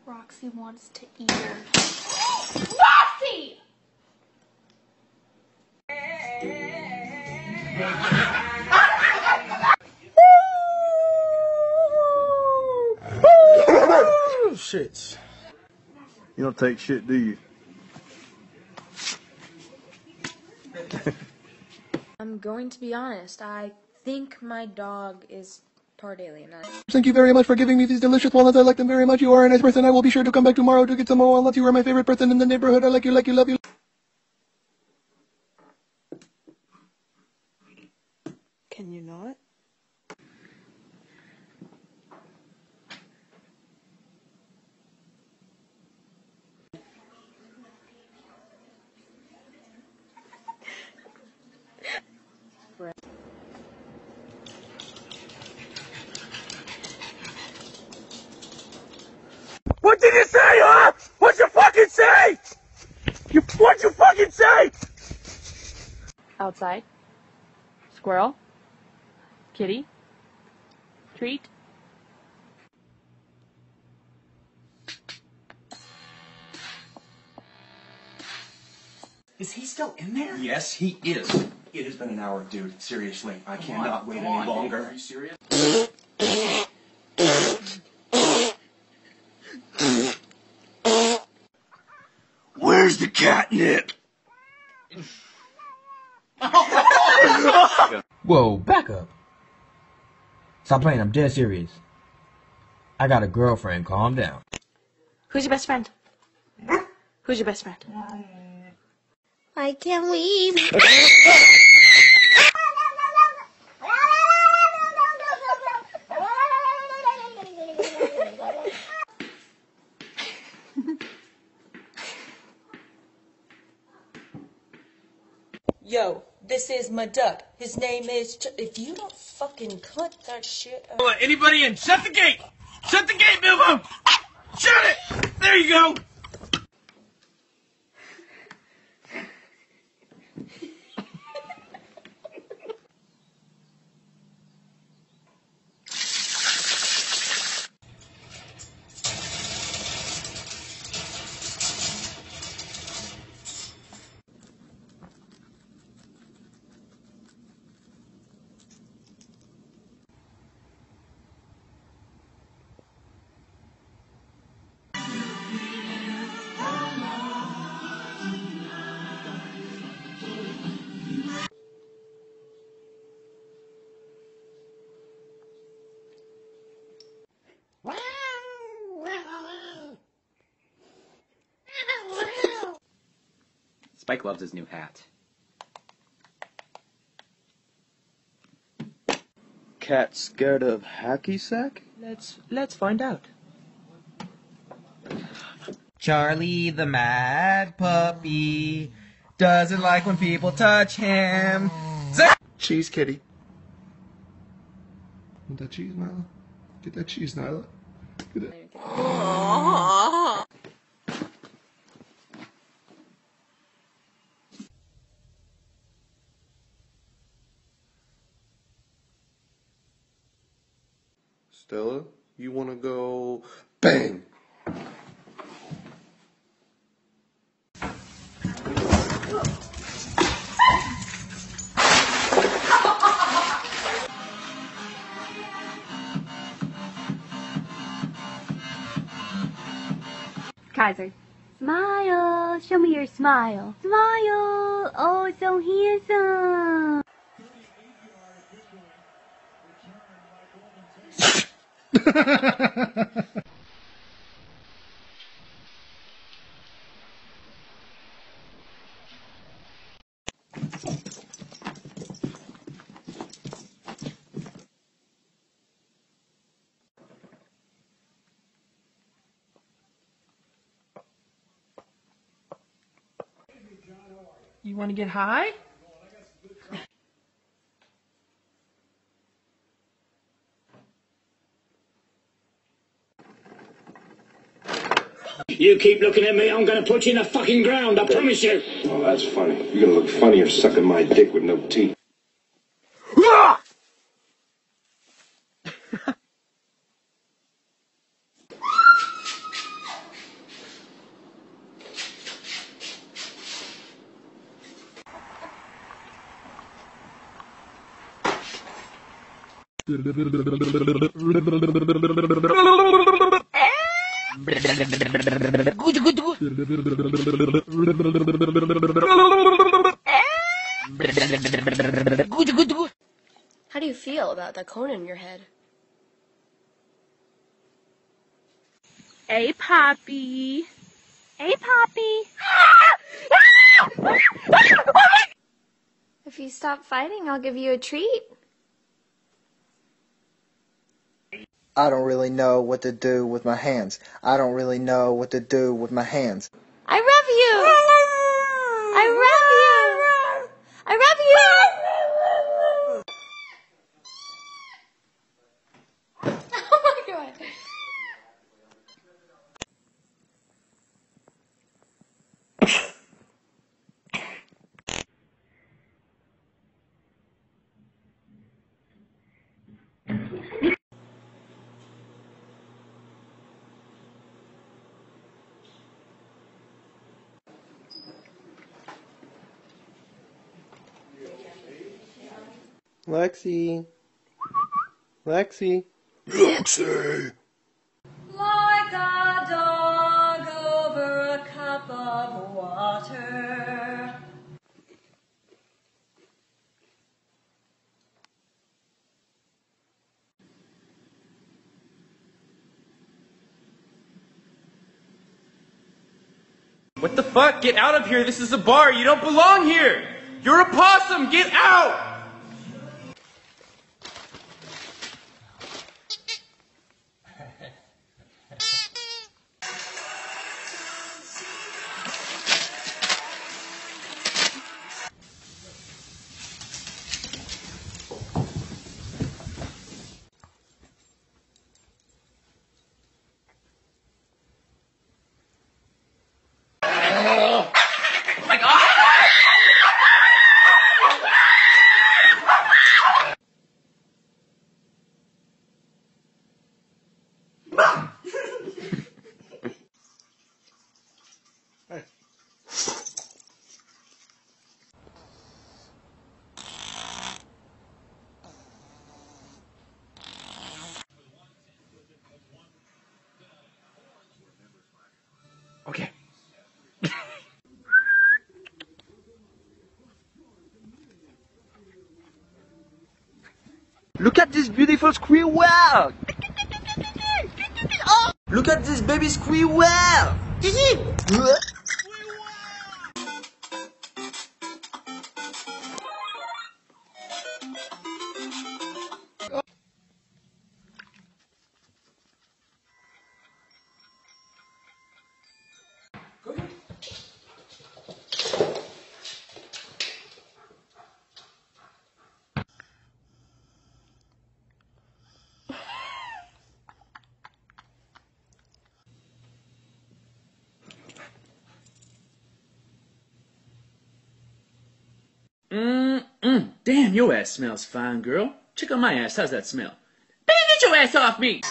Roxy wants to eat her. Roxy! Shit. You don't take shit, do you? I'm going to be honest. I think my dog is part alien. Thank you very much for giving me these delicious walnuts. I like them very much. You are a nice person. I will be sure to come back tomorrow to get some more walnuts. You are my favorite person in the neighborhood. I like you, love you. Can you not? What did you say, huh? What'd you fucking say? What'd you fucking say? Outside. Squirrel. Kitty. Treat. Is he still in there? Yes, he is. It has been an hour, dude. Seriously, I cannot wait any longer. Are you serious? Where's the catnip? Whoa, back up. Stop playing, I'm dead serious. I got a girlfriend, calm down. Who's your best friend? Who's your best friend? I can't leave. Yo, this is my duck. His name is if you don't fucking cut that shit out. Let anybody in. Shut the gate. Shut the gate, Bilbo. Shut it. There you go. Spike loves his new hat. Cat scared of hacky sack? Let's find out. Charlie the mad puppy doesn't like when people touch him. Cheese kitty. Want that cheese, Nyla? Get that cheese, Nyla. Get it. Stella, you want to go bang? Kaiser. Smile. Show me your smile. Smile. Oh, so handsome. You want to get high? You keep looking at me, I'm gonna put you in the fucking ground, I promise you. Well, that's funny. You're gonna look funnier sucking my dick with no teeth. How do you feel about that cone in your head? Hey, Poppy. Hey, Poppy. If you stop fighting, I'll give you a treat. I don't really know what to do with my hands. I don't really know what to do with my hands. I love you. I love you. I love you. Oh my god. Lexi. Lexi. Lexi. Like a dog over a cup of water. What the fuck? Get out of here. This is a bar. You don't belong here. You're a possum. Get out. Okay. Look at this beautiful squirrel! Oh, look at this baby squirrel! Damn, your ass smells fine, girl. Check out my ass. How's that smell? Baby, get your ass off me!